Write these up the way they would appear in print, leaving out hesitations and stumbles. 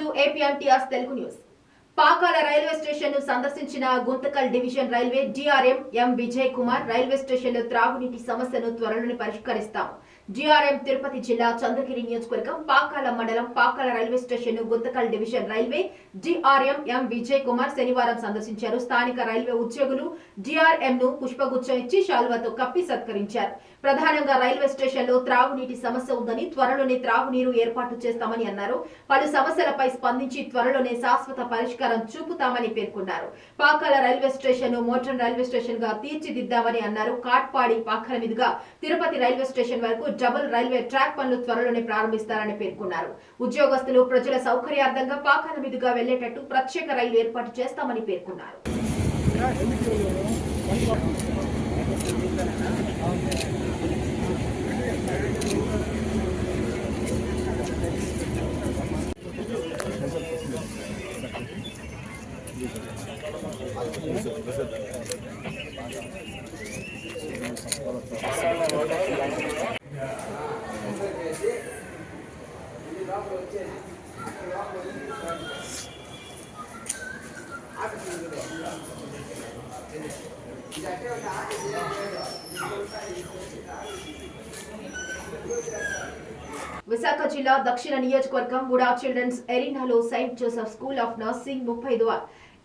to APNTS Telugu News. Pakala railway station ను సందర్శించిన Guntakal division railway DRM ఎం Vijay Kumar railway station లో త్రాగునీటి సమస్యను త్వరలోనే పరిష్కరిస్తాం. డిఆర్ఎం తిరుపతి జిల్లా చంద్రగిరి నియోజకవర్గం పాకాల మండలం పాకాల రైల్వే స్టేషన్ ను గుంతకల్ డివిజన్ రైల్వే డిఆర్ఎం ఎం విజయ్ కుమార్ శనివారం సందర్శించారు. స్థానిక రైల్వే ఉద్యోగులు డిఆర్ఎం ను పుష్పగుచ్చం ఇచ్చి శాల్వాతో కప్పి సత్కరించారు. ప్రధానంగా రైల్వే స్టేషన్ లో త్రాగునీటి సమస్య ఉందని త్వరలోనే త్రాగునీరు ఏర్పాటు చేస్తామని అన్నారు. పలు సమస్యలపై స్పందించి త్వరలోనే శాశ్వత పరిష్కారం చూపుతామని పేర్కొన్నారు. పాకాల రైల్వే స్టేషన్ ను మోడర్న్ రైల్వే స్టేషన్ గా తీర్చిదిద్దామని అన్నారు. కాట్పాడి పాకాల మీదుగా తిరుపతి రైల్వే స్టేషన్ వరకు డబుల్ రైల్వే ట్రాక్ పనులు త్వరలోనే ప్రారంభిస్తారని పేర్కొన్నారు. ఉద్యోగస్తులు ప్రజల సౌకర్యార్థంగా పాకాల మీదుగా వెళ్లేటట్టు ప్రత్యేక రైలు ఏర్పాటు చేస్తామని పేర్కొన్నారు. విశాఖ జిల్లా దక్షిణ నియోజకవర్గం వుడా చిల్డ్రన్స్ ఎరీనాలో Saint Joseph school of nursing 35వ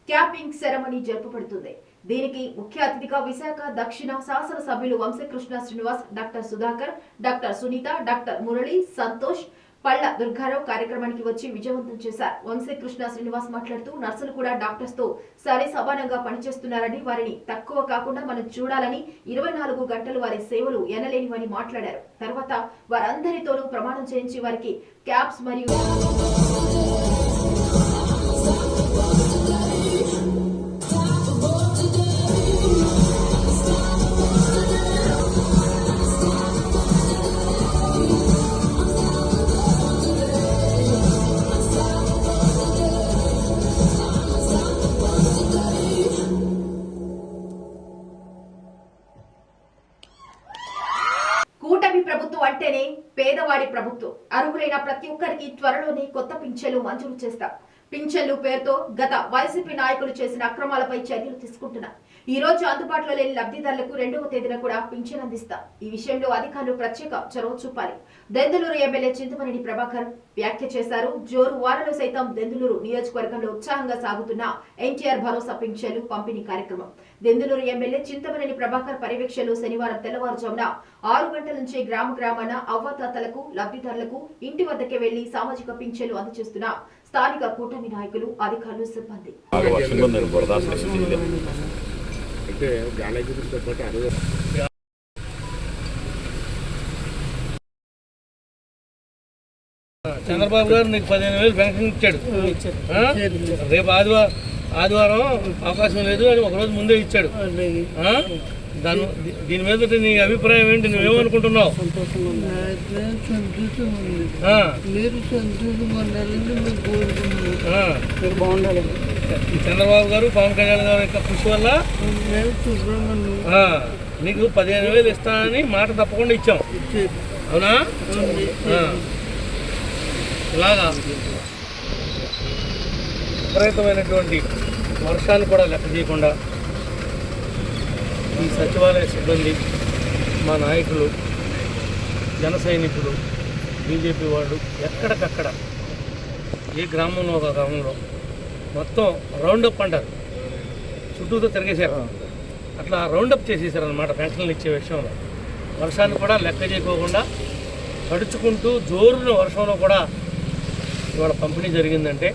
క్యాపింగ్ సెరమనీ జరుపబడుతుంది. దీనికి ముఖ్య అతిథిగా విశాఖ దక్షిణ శాసన సభ్యులు Vamsikrishna Srinivas, doctor Sudhakar, doctor Sunitha, doctor Murali, Santosh, Palla Durgarao కార్యక్రమానికి వచ్చి విజయవంతం చేశారు. వంశీకృష్ణ శ్రీనివాస్ మాట్లాడుతూ నర్సులు కూడా డాక్టర్స్ తో సరి సమానంగా పనిచేస్తున్నారని, వారిని తక్కువ కాకుండా మనం చూడాలని, 24 గంటలు వారి సేవలు ఎనలేనివని మాట్లాడారు. తర్వాత వారందరితోనూ ప్రమాణం చేయించి వారికి క్యాప్స్ మరియు ప్రభుత్వం అంటేనే పేదవాడి ప్రభుత్వం. అర్హులైన ప్రతి ఒక్కరికి త్వరలోనే కొత్త పింఛన్లు మంజూరు చేస్తాం. పింఛన్లు పేరుతో గత వైసీపీ నాయకులు చేసిన అక్రమాలపై చర్యలు తీసుకుంటున్నారు. ఈ రోజు అందుబాటులో లేని లబ్ధిదారులకు 2వ తేదీన కూడా పింఛన్ అందిస్తాం. ఈ విషయంలో అధికారులు ప్రత్యేక చొరవ చూపాలి. దెందులూరు ఎమ్మెల్యే చింతమనేని ప్రభాకర్ వ్యాఖ్య చేశారు. జోరు వారంలో సైతం దెందులూరు నియోజకవర్గంలో ఉత్సాహంగా సాగుతున్న ఎన్టీఆర్ భరోసా పింఛన్లు పంపిణీ కార్యక్రమం. దెందులూరు ఎమ్మెల్యే చింతమనేని ప్రభాకర్ పర్యవేక్షణలో శనివారం తెల్లవారుజామున 6 గంటల నుంచి గ్రామాన అవ్వాతాతలకు, లబ్ధిదారులకు ఇంటి వద్దకే వెళ్లి సామాజిక పింఛన్లు అందజేస్తున్న స్థానిక కూటమి నాయకులు, అధికారులు, సిబ్బంది. చంద్రబాబు గారు నీకు 15,000 పెన్షన్ ఇచ్చాడు. రేపు ఆదివారం అవకాశం లేదు అని ఒకరోజు ముందే ఇచ్చాడు. దీని మీద నీ అభిప్రాయం ఏంటి? నువ్వేమనుకుంటున్నావు? చంద్రబాబు గారు, పవన్ కళ్యాణ్ గారి యొక్క కృషి వల్ల నీకు 15,000 ఇస్తానని మాట తప్పకుండా ఇచ్చాం. అవునా? ఇలాగా విపరీతమైనటువంటి వర్షాలు కూడా లెక్క చేయకుండా ఈ సచివాలయ సిబ్బంది, మా నాయకులు, జన సైనికులు, బీజేపీ వాళ్ళు ఎక్కడికక్కడ ఏ గ్రామంలో ఒక గ్రామంలో మొత్తం రౌండప్ అంటారు, చుట్టూతో తిరిగేశారు. అట్లా రౌండప్ చేసేసారనమాట పెన్షన్లు ఇచ్చే విషయంలో. వర్షాన్ని కూడా లెక్క చేయకోకుండా తడుచుకుంటూ జోరున వర్షంలో కూడా ఇవాళ పంపిణీ జరిగిందంటే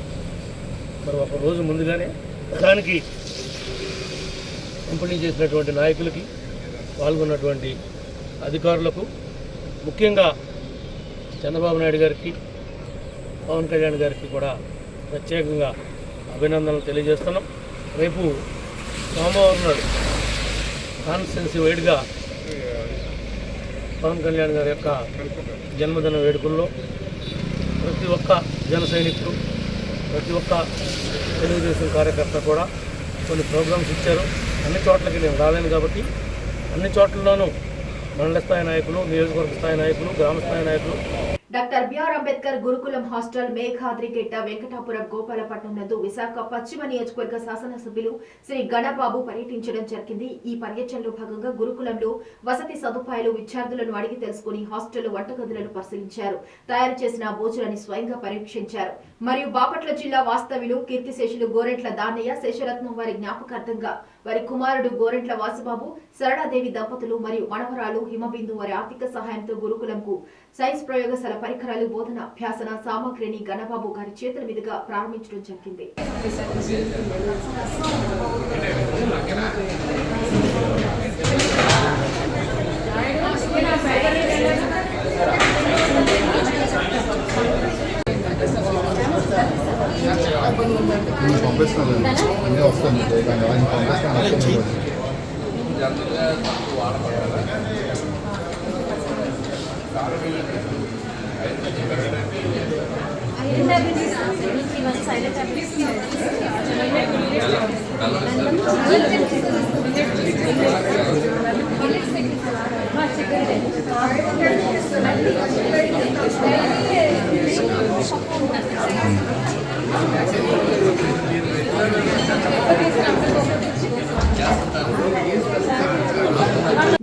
మరి ఒక రోజు ముందుగానే దానికి పంపిణీ చేసినటువంటి నాయకులకి, పాల్గొన్నటువంటి అధికారులకు, ముఖ్యంగా చంద్రబాబు నాయుడు గారికి, పవన్ కళ్యాణ్ గారికి కూడా ప్రత్యేకంగా అభినందనలు తెలియజేస్తున్నాం. రేపు సోమవారం నాడు కాన్స్టిట్యున్సీ వైడ్గా పవన్ కళ్యాణ్ గారి యొక్క జన్మదిన వేడుకల్లో ప్రతి ఒక్క జన సైనికులు, ప్రతి ఒక్క తెలుగుదేశం కార్యకర్త కూడా కొన్ని ప్రోగ్రామ్స్ ఇచ్చారు. అన్ని చోట్లకి నేను రాలేను కాబట్టి అన్ని చోట్లలోనూ మండల స్థాయి నాయకులు, నియోజకవర్గ స్థాయి నాయకులు, గ్రామ స్థాయి నాయకులు డాక్టర్ బిఆర్ అంబేద్కర్ గురుకులం హాస్టల్ మేఘాద్రిగెట్ట వెంకటాపురం గోపాలపట్నం నందు విశాఖ పశ్చిమ నియోజకవర్గ శాసనసభ్యులు శ్రీ గణబాబు పర్యటించడం జరిగింది. ఈ పర్యటనలో భాగంగా గురుకులంలో వసతి సదుపాయాలు, విద్యార్థులను అడిగి తెలుసుకుని హాస్టల్ వంటగదులను పరిశీలించారు. తయారు చేసిన భోజనాన్ని స్వయంగా పరీక్షించారు. మరియు బాపట్ల జిల్లా వాస్తవ్యులు కీర్తిశేషులు గోరెంట్ల దానయ్య శేషరత్నం వారి జ్ఞాపకార్థంగా వారి కుమారుడు గోరెంట్ల వాసుబాబు, సరళాదేవి దంపతులు మరియు మనవరాలు హిమబిందు వారి ఆర్థిక సహాయంతో గురుకులంకు సైన్స్ ప్రయోగశాల పరికరాలు, బోధన, అభ్యాసన సామగ్రిని గణబాబు గారి చేతుల మీదుగా ప్రారంభించడం జరిగింది.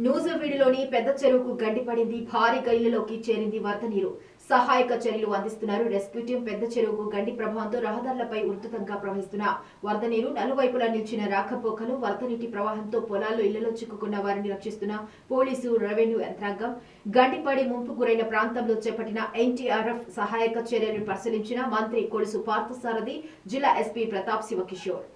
నూజువీడులోని పెద్ద చెరువుకు గండిపడింది. భారీగా ఇళ్లలోకి చేరింది వరద నీరు. సహాయక చర్యలు అందిస్తున్నారు రెస్క్యూ టీం. పెద్ద చెరువుకు గండి ప్రభావంతో రహదారులపై ఉధృతంగా ప్రవహిస్తున్న వరద నీరు, నలువైపులా నిలిచిన రాకపోకలు, వరద నీటి ప్రవాహంతో పొలాల్లో ఇళ్లలో చిక్కుకున్న వారిని రక్షిస్తున్న పోలీసు, రెవెన్యూ యంత్రాంగం. గండిపడి ముంపు గురైన ప్రాంతంలో చేపట్టిన ఎన్టీఆర్ఎఫ్ సహాయక చర్యలను పరిశీలించిన మంత్రి కొలుసు పార్థసారథి, జిల్లా ఎస్పీ ప్రతాప్ శివకిషోర్.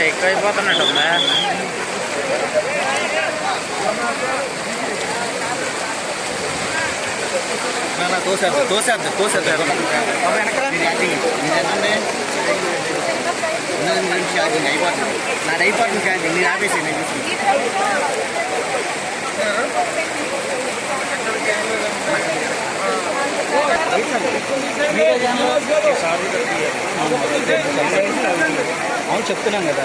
ఎక్కువైపోతున్నట్టుందా? తోసేద్దాం నాది అయిపోతుంది కానీ నేను ఆపేసి అవును చెప్తున్నాం కదా.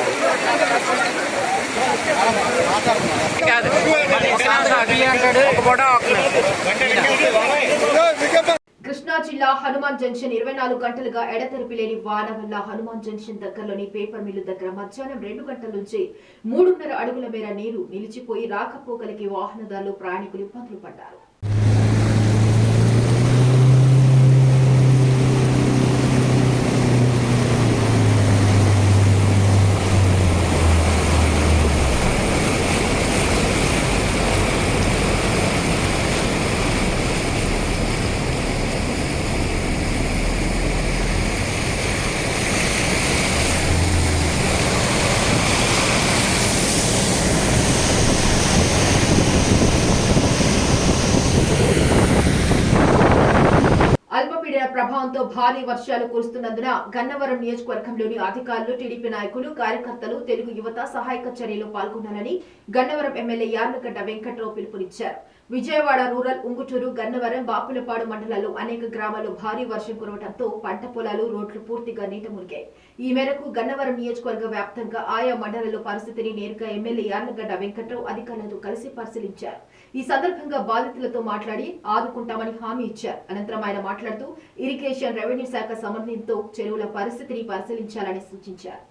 కృష్ణా జిల్లా హనుమాన్ జంక్షన్ 24 గంటలుగా ఎడతెరిపి లేని వాన వల్ల హనుమాన్ జంక్షన్ దగ్గరలోని పేపర్ మిల్లు దగ్గర మధ్యాహ్నం 2 గంటల నుంచి 3.5 అడుగుల మేర నీరు నిలిచిపోయి రాకపోకలకి వాహనదారులు, ప్రయాణికులు ఇబ్బందులు పడ్డారు. ప్రభావంతో భారీ వర్షాలు కురుస్తున్నందున గన్నవరం నియోజకవర్గంలోని అధికారులు, టీడీపీ నాయకులు, కార్యకర్తలు, తెలుగు యువత సహాయక చర్యలో పాల్గొనాలని గన్నవరం ఎమ్మెల్యే యార్లగడ్డ వెంకట్రావు పిలుపునిచ్చారు. విజయవాడ రూరల్, ఉంగుటూరు, గన్నవరం, బాపులపాడు మండలాల్లో అనేక గ్రామాల్లో భారీ వర్షం కురవడంతో పంట పొలాలు, రోడ్లు పూర్తిగా నీట మునిగాయి. ఈ మేరకు గన్నవరం నియోజకవర్గ వ్యాప్తంగా ఆయా మండలాల్లో పరిస్థితిని నేరుగా ఎమ్మెల్యే యార్లగడ్డ వెంకట్రావు అధికారులతో కలిసి పరిశీలించారు. ఈ సందర్భంగా బాధితులతో మాట్లాడి ఆదుకుంటామని హామీ ఇచ్చారు. అనంతరం ఆయన మాట్లాడుతూ ఇరిగేషన్, రెవెన్యూ శాఖ సమన్వయంతో చెరువుల పరిస్థితిని పరిశీలించాలని సూచించారు.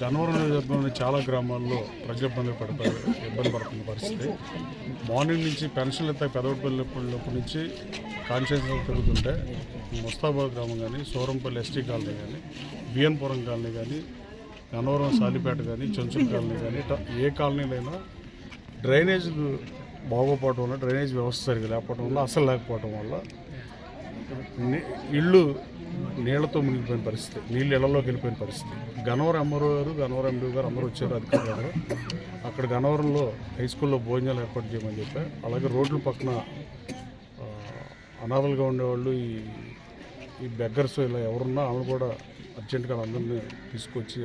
గన్నవరం నియోజకవర్గంలోని చాలా గ్రామాల్లో ప్రజలు ఇబ్బంది పడుతున్న పరిస్థితి. మార్నింగ్ నుంచి పెన్షన్లు పెదవపల్లిప్పటి నుంచి కాన్స్టిట్యూన్సీ పెరుగుతుంటే ముస్తాబాద్ గ్రామం కానీ, సోరంపల్లి ఎస్టీ కాలనీ కానీ, బిఎన్పురం కాలనీ కానీ, గన్నవరం సాలిపేట కానీ, చెంచుల కాలనీ కానీ, ఏ కాలనీలైనా డ్రైనేజ్ బాగోపోవడం వల్ల, డ్రైనేజ్ వ్యవస్థ సరిగ్గా లేకపోవడం వల్ల, అసలు లేకపోవడం వల్ల ఇళ్ళు నీళ్లతో మునిగిపోయిన పరిస్థితి, నీళ్ళు ఇళ్లలోకి వెళ్ళిపోయిన పరిస్థితి. గన్నవరం ఎంఆర్ఓ గారు, గన్నవరం ఎండీ గారు అందరూ వచ్చారు, అధికారులు గారు. అక్కడ గన్నవరంలో హై స్కూల్లో భోజనాలు ఏర్పాటు చేయమని చెప్పారు. అలాగే రోడ్ల పక్కన అనాథలుగా ఉండేవాళ్ళు, ఈ బెగ్గర్స్ ఇలా ఎవరున్నా ఆమె కూడా అర్జెంటుగా అందరినీ తీసుకొచ్చి.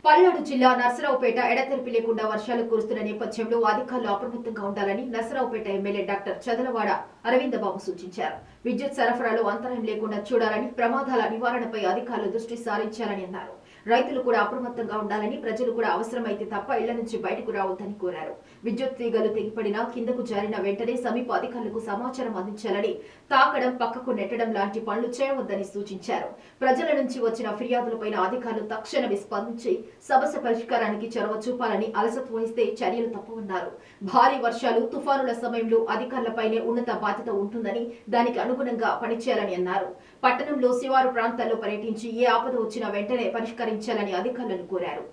పల్నాడు జిల్లా నర్సరావుపేట ఎడతెరిపి లేకుండా వర్షాలు కురుస్తున్న నేపథ్యంలో అధికారులు అప్రమత్తంగా ఉండాలని నర్సరావుపేట ఎమ్మెల్యే డాక్టర్ చదలవాడ అరవింద బాబు సూచించారు. విద్యుత్ సరఫరాలో అంతరాయం లేకుండా చూడాలని, ప్రమాదాల నివారణపై అధికారులు దృష్టి సారించాలని అన్నారు. రైతులు కూడా అప్రమత్తంగా ఉండాలని, ప్రజలు కూడా అవసరమైతే తప్ప ఇళ్ల నుంచి బయటకు రావద్దని కోరారు. విద్యుత్ తీగలు తెగిపడినా కిందకు జారిన వెంటనే సమీప అధికారులకు సమాచారం అందించాలని, తాకడం, పక్కకు నెట్టడం లాంటి పనులు చేయవద్దని సూచించారు. ప్రజల నుంచి వచ్చిన ఫిర్యాదులపైన అధికారులు తక్షణమే స్పందించి సమస్య పరిష్కారానికి చొరవ చూపాలని, అలసత్వం వహిస్తే చర్యలు తప్పవన్నారు. భారీ వర్షాలు, తుఫానుల సమయంలో అధికారులపైనే ఉన్నత బాధ్యత ఉంటుందని, దానికి అనుగుణంగా పనిచేయాలని అన్నారు. పట్టణంలో శివారు ప్రాంతాల్లో పర్యటించి ఏ ఆపద వచ్చినా వెంటనే పరిష్కరించాలని అధికారులను కోరారు.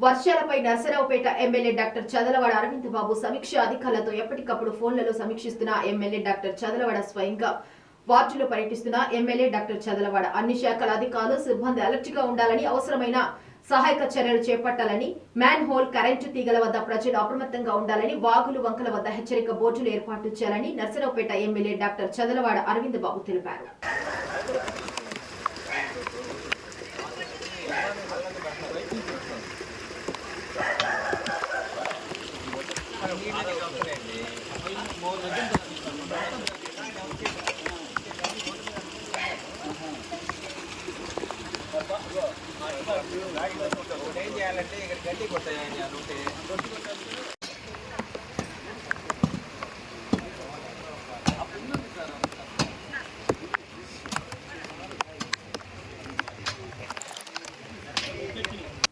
వర్షాలపై నర్సరావుపేట ఎమ్మెల్యే డాక్టర్ చదలవాడ అరవింద బాబు సమీక్ష. అధికారులతో ఎప్పటికప్పుడు ఫోన్లలో సమీక్షిస్తున్న ఎమ్మెల్యే డాక్టర్ చదలవాడ స్వయంగా వార్డులో పర్యటిస్తున్న ఎమ్మెల్యే డాక్టర్ చదలవాడ అన్ని శాఖల అధికారులు, సిబ్బంది అలర్ట్ గా ఉండాలని, అవసరమైన సహాయక చర్యలు చేపట్టాలని, మ్యాన్ హోల్, కరెంటు తీగల వద్ద ప్రజలు అప్రమత్తంగా ఉండాలని, వాగులు, వంకల వద్ద హెచ్చరిక బోర్డులు ఏర్పాటు చేయాలని నర్సరావుపేట ఎమ్మెల్యే డాక్టర్ చదలవాడ అరవింద బాబు తెలిపారు.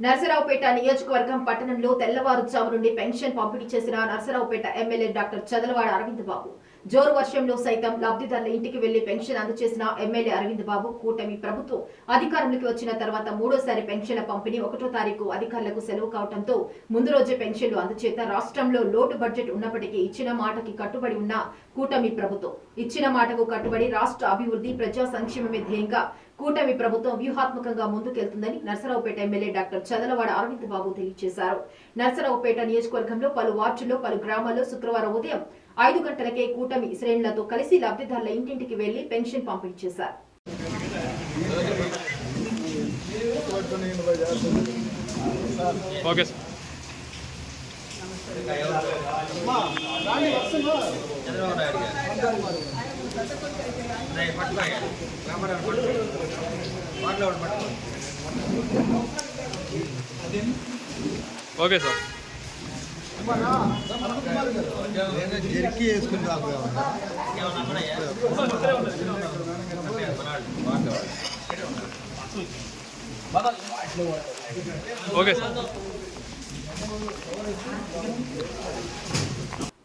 నర్సరావుపేట నియోజకవర్గం పట్టణంలో తెల్లవారుజాము నుండి పెన్షన్ పంపిణీ చేసిన నర్సరావుపేట ఎమ్మెల్యే డాక్టర్ చదలవాడ అరవింద బాబు జోరు వర్షంలో సైతం లబ్ధిదారుల ఇంటికి వెళ్లి పెన్షన్ అందజేసిన ఎమ్మెల్యే అరవింద బాబు, కూటమి ప్రభుత్వం అధికారంలోకి వచ్చిన తర్వాత మూడోసారి పెన్షన్ల పంపిణీ 1వ తారీఖు అధికారులకు సెలవు కావడంతో ముందు రోజే పెన్షన్లు అందజేత రాష్ట్రంలో లోటు బడ్జెట్ ఉన్నప్పటికీ ఇచ్చిన మాటకి కట్టుబడి ఉన్న కూటమి ప్రభుత్వం ఇచ్చిన మాటకు కట్టుబడి రాష్ట్ర అభివృద్ధి, ప్రజా సంక్షేమమే ధ్యేయంగా కూటమి ప్రభుత్వం వ్యూహాత్మకంగా ముందుకెళ్తుందని నర్సరావుపేట ఎమ్మెల్యే డాక్టర్ చదలవాడ అరవింద బాబు తెలియజేశారు. నర్సరావుపేట నియోజకవర్గంలో పలు వార్డుల్లో, పలు గ్రామాల్లో శుక్రవారం ఉదయం 5 గంటలకే కూటమి శ్రేణులతో కలిసి లబ్ధిదారుల ఇంటింటికి వెళ్లి పెన్షన్ పంపిణీ చేశారు. Okay sir. Okay sir.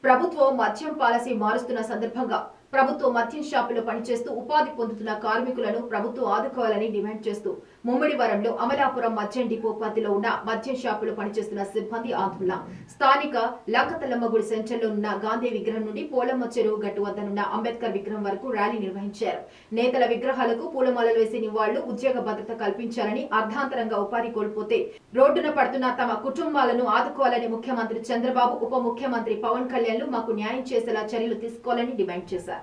ప్రభుత్వం మద్యం పాలసీ మారుస్తున్న సందర్భంగా ప్రభుత్వ మద్యం షాపులో పనిచేస్తూ ఉపాధి పొందుతున్న కార్మికులను ప్రభుత్వం ఆదుకోవాలని డిమాండ్ చేస్తూ ముమ్మిడివరంలో అమలాపురం మద్యం డిపో పరిధిలో ఉన్న మద్యం షాపులో పనిచేస్తున్న సిబ్బంది ఆందోళన. స్థానిక లంకతల్లమ్మ గుడి సెంటర్లో ఉన్న గాంధీ విగ్రహం నుండి పోలమ్మ చెరువు గట్టు వద్దనున్న అంబేద్కర్ విగ్రహం వరకు ర్యాలీ నిర్వహించారు. నేతల విగ్రహాలకు పూలమాలలు వేసి నివాళులు, ఉద్యోగ భద్రత కల్పించాలని, అర్ధాంతరంగా ఉపాధి కోల్పోతే రోడ్డున పడుతున్న తమ కుటుంబాలను ఆదుకోవాలని ముఖ్యమంత్రి చంద్రబాబు, ఉప ముఖ్యమంత్రి పవన్ కళ్యాణ్లు మాకు న్యాయం చేసేలా చర్యలు తీసుకోవాలని డిమాండ్ చేశారు.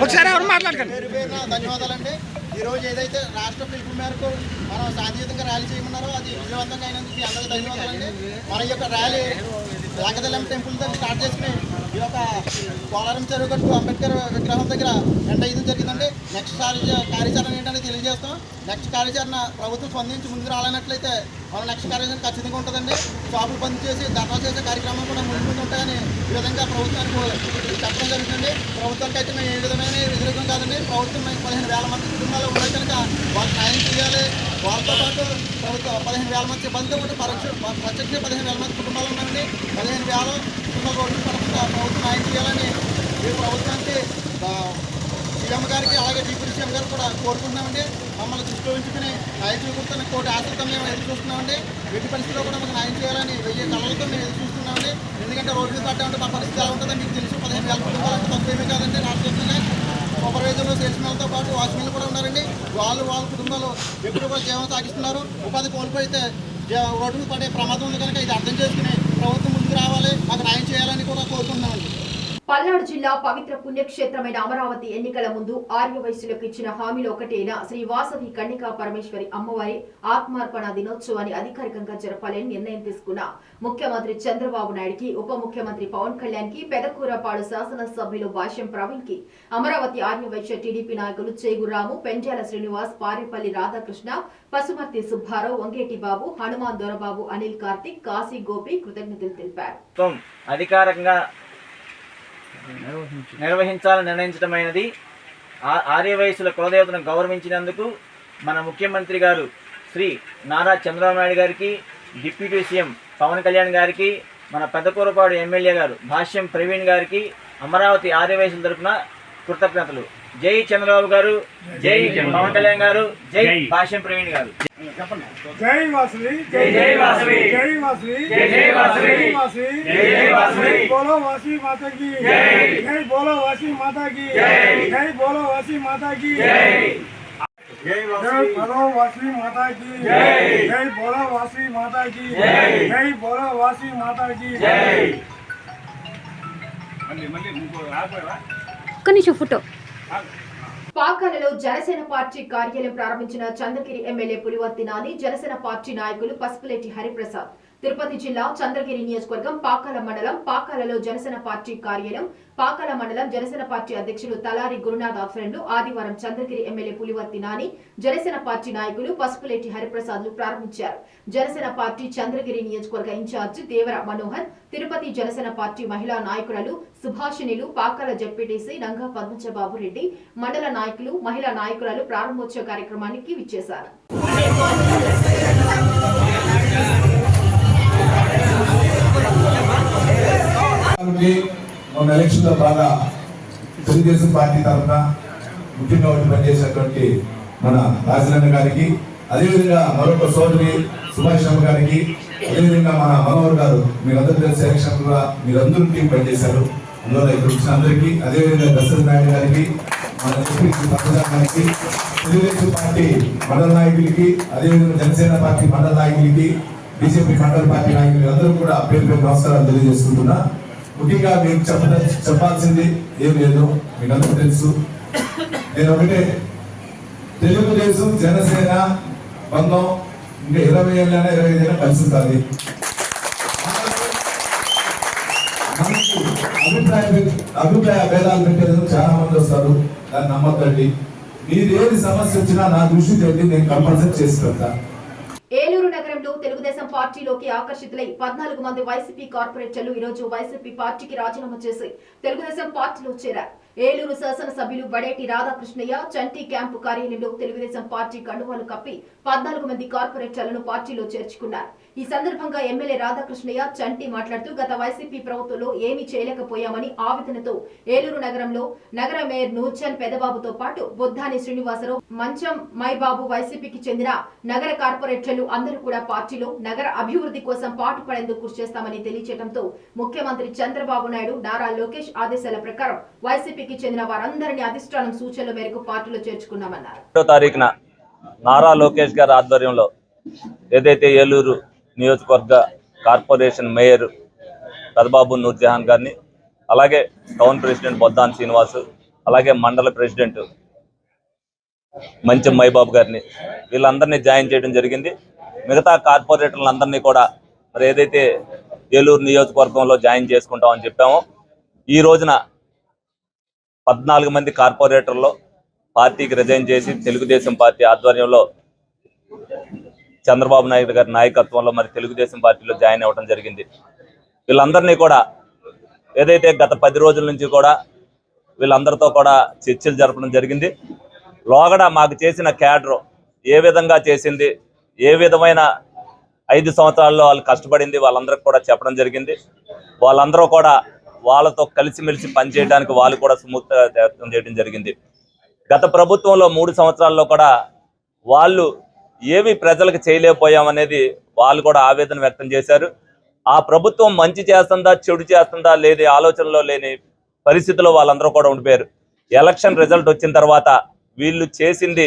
ఒకసారి ఎవరు మాట్లాడకండి. ధన్యవాదాలండి. ఈరోజు ఏదైతే రాష్ట్ర పిలుపు మేరకు మనం శాంతియుతంగా ర్యాలీ చేయమన్నారో అది విజయవంతంగా అయినందుకు మీ అందరికీ ధన్యవాదాలండి. మన యొక్క ర్యాలీ లంకదలం టెంపుల్ దగ్గర స్టార్ట్ చేసుకుని ఈ యొక్క పోలవరం చెరువు గట్టు అంబేద్కర్ విగ్రహం దగ్గర ఎండ్ అయ్యడం జరిగిందండి. నెక్స్ట్ కార్యాచరణ ఏంటంటే తెలియజేస్తాం. నెక్స్ట్ కార్యాచరణ ప్రభుత్వం స్పందించి ముందుకు రాలన్నట్లయితే మన నెక్స్ట్ కార్యాచరణ ఖచ్చితంగా ఉంటుందండి. షాపులు బంద్ చేసి ధర్నా చేసే కార్యక్రమాలు కూడా ముందు ఉంటాయని ఈ విధంగా ప్రభుత్వానికి చెప్పడం జరుగుతుంది. ప్రభుత్వానికి అయితే మేము ఏ విధమైన వ్యతిరేకం కాదండి. ప్రభుత్వం 15,000 మంది కుటుంబాలు ఉన్నాయి కనుక వాళ్ళకి న్యాయం చేయాలి. వాళ్ళతో పాటు ప్రభుత్వం 15,000 మంది సిబ్బందితో పాటు ప్రత్యక్ష 15,000 మంది కుటుంబాలు ఉన్నాయండి. 15,000 కుటుంబాలు రోడ్డు పడకుండా ప్రభుత్వం న్యాయం చేయాలని ఈ ప్రభుత్వానికి సీఎం గారికి అలాగే డిప్యూటీ సీఎం గారు కూడా కోరుకుంటున్నామండి. మమ్మల్ని దృష్టిలో ఉంచుకుని నాయకులు కూర్చొని కోటి ఆశలతో మేము ఎదురు చూస్తున్నామండి. ఎట్టి పరిస్థితిలో కూడా మాకు న్యాయం చేయాలని 1000 కళలతో మేము ఎదురు చూస్తున్నామండి. ఎందుకంటే రోడ్డు మీద పడ్డామంటే మా పరిస్థితి ఎలా ఉంటుందో మీకు తెలుసు. 15,000 కుటుంబాలంటే తక్కువేమీ కాదండి. రాష్ట్రంలోనే సూపర్వైజర్లు సేల్స్మెన్లతో పాటు వాచ్మెన్లు కూడా ఉన్నారండి. వాళ్ళ కుటుంబాలు ఎప్పుడు కూడా జీవనం సాగిస్తున్నారు. ఉపాధి కోల్పోయితే రోడ్డు మీద పడే ప్రమాదం ఉంది కనుక ఇది అర్థం చేసుకుని ప్రభుత్వం ముందుకు రావాలి, మాకు న్యాయం చేయాలని కూడా కోరుకుంటున్నామండి. పల్నాడు జిల్లా పవిత్ర పుణ్యక్షేత్రమైన అమరావతి ఎన్నికల ముందు ఆర్యవైశ్యులకు ఇచ్చిన హామీలో ఒకటైన శ్రీ వాసవి కన్నికా పరమేశ్వరి అమ్మవారి ఆత్మార్పణ దినోత్సవాన్ని అధికారికంగా జరపాలని నిర్ణయం తీసుకున్న ముఖ్యమంత్రి చంద్రబాబు నాయుడుకి, ఉప ముఖ్యమంత్రి పవన్ కళ్యాణ్ కి, పెదకూరపాడు శాసనసభ్యులు భాష్యం ప్రవీణ్ కి, అమరావతి ఆర్యవైశ్య టీడీపీ నాయకులు చేగురాము, పెంజాల శ్రీనివాస్, పారేపల్లి రాధాకృష్ణ, పసుమర్తి సుబ్బారావు, వంగేటి బాబు, హనుమాన్ దొరబాబు, అనిల్ కార్తిక్, కాశీ గోపి కృతజ్ఞతలు తెలిపారు. అధికారికంగా నిర్వహించాలని నిర్ణయించడమైనది. ఆర్యవైశ్యుల కులదేవతను గౌరవించినందుకు మన ముఖ్యమంత్రి గారు శ్రీ నారా చంద్రబాబు నాయుడు గారికి, డిప్యూటీ సీఎం పవన్ కళ్యాణ్ గారికి, మన పెద్దకూరపాడు ఎమ్మెల్యే గారు భాష్యం ప్రవీణ్ గారికి అమరావతి ఆర్యవైశ్యుల తరఫున కృతజ్ఞతలు. జై చంద్రబాబు గారు, జై పవన్ కళ్యాణ్ గారు, జై భాష్యం ప్రవీణ్ గారు. జై వాసవి, జై జై వాసవి, జై వాసవి, జై జై వాసవి, జై జై వాసవి, బోలో వాసవి మాతా की జై, జై బోలో వాసవి మాతా की జై, జై బోలో వాసవి మాతా की జై, జై బోలో వాసవి మాతా की జై, జై బోలో వాసవి మాతా की జై, జై బోలో వాసవి మాతా की జై. మళ్ళీ ఇంకో ఆపేవా కనిష ఫోటో. పాకాలలో జనసేన పార్టీ కార్యాలయం ప్రారంభించిన చంద్రగిరి ఎమ్మెల్యే పులివర్తి నాని, జనసేన పార్టీ నాయకులు పసుపులేటి హరిప్రసాద్. తిరుపతి జిల్లా చంద్రగిరి నియోజకవర్గం పాకాల మండలం పాకాలలో జనసేన పార్టీ కార్యాలయం, పాకాల మండలం జనసేన పార్టీ అధ్యక్షులు తలారి గురునాథ్ ఆధ్వర్యంలో ఆదివారం చంద్రగిరి ఎమ్మెల్యే పులివర్తి నాని, జనసేన పార్టీ నాయకులు పసుపులేటి హరిప్రసాద్లు ప్రారంభించారు. జనసేన పార్టీ చంద్రగిరి నియోజకవర్గ ఇన్ఛార్జి దేవర మనోహర్, తిరుపతి జనసేన పార్టీ మహిళా నాయకురాలు సుభాషిణిలు, పాకాల జెడ్పీటీసీ నంగా పద్మజబాబు రెడ్డి, మండల నాయకులు, మహిళా నాయకురాలు ప్రారంభోత్సవ కార్యక్రమానికి విచ్చేశారు. మన ఎలక్షన్ లో బాగా తెలుగుదేశం పార్టీ తరఫున ముఖ్యంగా ఒకటి పనిచేసినటువంటి మన రాజనన్న గారికి, అదేవిధంగా మరొక సోదరి సుభాష్ అమ్మ గారికి, అదేవిధంగా మన మనోహర్ గారు, మీరందరూ తెలిసి ఎలక్షన్ కూడా మీరందరూ టీం పనిచేశారు. అందులో ఇక్కడ వచ్చిన అందరికీ, అదేవిధంగా దశరథ నాయుడు గారికి, మన గారికి, తెలుగుదేశం పార్టీ మండల నాయకులకి, అదేవిధంగా జనసేన పార్టీ మండల నాయకులకి, బీజేపీ మండల పార్టీ నాయకులకి అందరూ కూడా పేరు పేరు నమస్కారాలు తెలియజేసుకుంటున్నా. ముఖ్యంగా మీకు చెప్పాల్సింది ఏం లేదు, మీకు అందరూ తెలుసు. నేను ఒకటే, తెలుగుదేశం జనసేన బంధం ఇంకా 20 ఏళ్ళైనా 25 ఏళ్ళైనా కలిసి ఉంటుంది. అభిప్రాయ భేదాలు పెట్టేందుకు చాలా మంది వస్తారు, దాన్ని నమ్మకండి. మీరు ఏది సమస్య వచ్చినా నా దృష్టి పెట్టి నేను కంపల్సరీ చేసి పెడతా. ఏలూరు నగరంలో తెలుగుదేశం పార్టీలోకి ఆకర్షితులై 14 మంది వైసీపీ కార్పొరేటర్లు ఈ రోజు వైసీపీ పార్టీకి రాజీనామా చేసి తెలుగుదేశం పార్టీలో చేరారు. ఏలూరు శాసనసభ్యులు బడేటి రాధాకృష్ణయ్య చంటి క్యాంపు కార్యాలయంలో తెలుగుదేశం పార్టీ కండువాలు కప్పి 14 మంది కార్పొరేటర్లను పార్టీలో చేర్చుకున్నారు. ఈ సందర్భంగా ఎమ్మెల్యే రాధాకృష్ణయ్య చంటి మాట్లాడుతూ గత వైసీపీ ప్రభుత్వంలో ఏమీ చేయలేకపోయామని ఆవేదనతో ఏలూరు నగరంలో నగర మేయర్ నూర్చంద్ పెదబాబుతో పాటు బొద్దాని శ్రీనివాసరావు, మంచం మైబాబు వైసీపీకి చెందిన నగర కార్పొరేటర్లు అందరూ కూడా పార్టీలో నగర అభివృద్ధి కోసం పాటుపడేందుకు కృషి చేస్తామని తెలియజేయడంతో ముఖ్యమంత్రి చంద్రబాబు నాయుడు, నారా లోకేష్ ఆదేశాల ప్రకారం వైసీపీకి చెందిన వారందరినీ అధిష్టానం సూచనల మేరకు పార్టీలో చేర్చుకున్నామన్నారు. 1వ తారీఖున నారా లోకేష్ గారి ఆధ్వర్యంలో ఏదైతే ఏలూరు నియోజకవర్గ కార్పొరేషన్ మేయర్ పెదబాబు నూర్జహాన్ గారిని, అలాగే టౌన్ ప్రెసిడెంట్ బొద్దాన్ శ్రీనివాస్, అలాగే మండల ప్రెసిడెంట్ మంచి మైబాబు గారిని వీళ్ళందరినీ జాయిన్ చేయడం జరిగింది. మిగతా కార్పొరేటర్లందరినీ కూడా మరి ఏదైతే ఏలూరు నియోజకవర్గంలో జాయిన్ చేసుకుంటామని చెప్పామో ఈ రోజున 14 మంది కార్పొరేటర్లు పార్టీకి రిజైన్ చేసి తెలుగుదేశం పార్టీ ఆధ్వర్యంలో చంద్రబాబు నాయుడు గారి నాయకత్వంలో మరి తెలుగుదేశం పార్టీలో జాయిన్ అవ్వడం జరిగింది. వీళ్ళందరినీ కూడా ఏదైతే గత 10 రోజుల నుంచి కూడా వీళ్ళందరితో కూడా చర్చలు జరపడం జరిగింది. లోగడ మాకు చేసిన క్యాడర్ ఏ విధంగా చేసింది, ఏ విధమైన 5 సంవత్సరాల్లో వాళ్ళు కష్టపడింది వాళ్ళందరికీ కూడా చెప్పడం జరిగింది. వాళ్ళందరూ కూడా వాళ్ళతో కలిసిమెలిసి పనిచేయడానికి వాళ్ళు కూడా సుముఖత వ్యక్తం చేయడం జరిగింది. గత ప్రభుత్వంలో 3 సంవత్సరాల్లో కూడా వాళ్ళు ఏవి ప్రజలకు చేయలేకపోయామనేది వాళ్ళు కూడా ఆవేదన వ్యక్తం చేశారు. ఆ ప్రభుత్వం మంచి చేస్తుందా చెడు చేస్తుందా లేని ఆలోచనలో లేని పరిస్థితిలో వాళ్ళందరూ కూడా ఉండిపోయారు. ఎలక్షన్ రిజల్ట్ వచ్చిన తర్వాత వీళ్ళు చేసింది